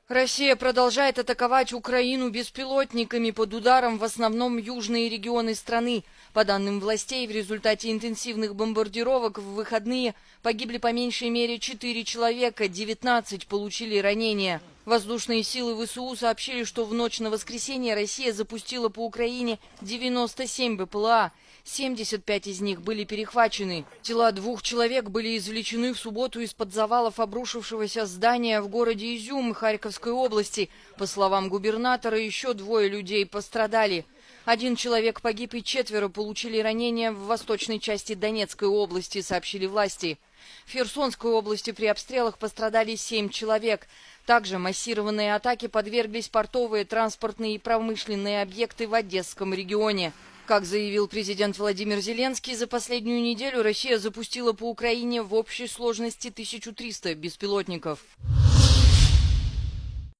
Россия продолжает атаковать Украину беспилотниками под ударом в основном южные регионы страны. По данным властей, в результате интенсивных бомбардировок в выходные погибли по меньшей мере 4 человека, 19 получили ранения. Воздушные силы ВСУ сообщили, что в ночь на воскресенье Россия запустила по Украине 97 БПЛА. 75 из них были перехвачены. Тела 2 человек были извлечены в субботу из-под завалов обрушившегося здания в городе Изюм Харьковской области. По словам губернатора, еще 2 людей пострадали. 1 человек погиб и 4 получили ранения в восточной части Донецкой области, сообщили власти. В Херсонской области при обстрелах пострадали 7 человек. Также массированные атаки подверглись портовые, транспортные и промышленные объекты в Одесском регионе. Как заявил президент Владимир Зеленский, за последнюю неделю Россия запустила по Украине в общей сложности 1300 беспилотников.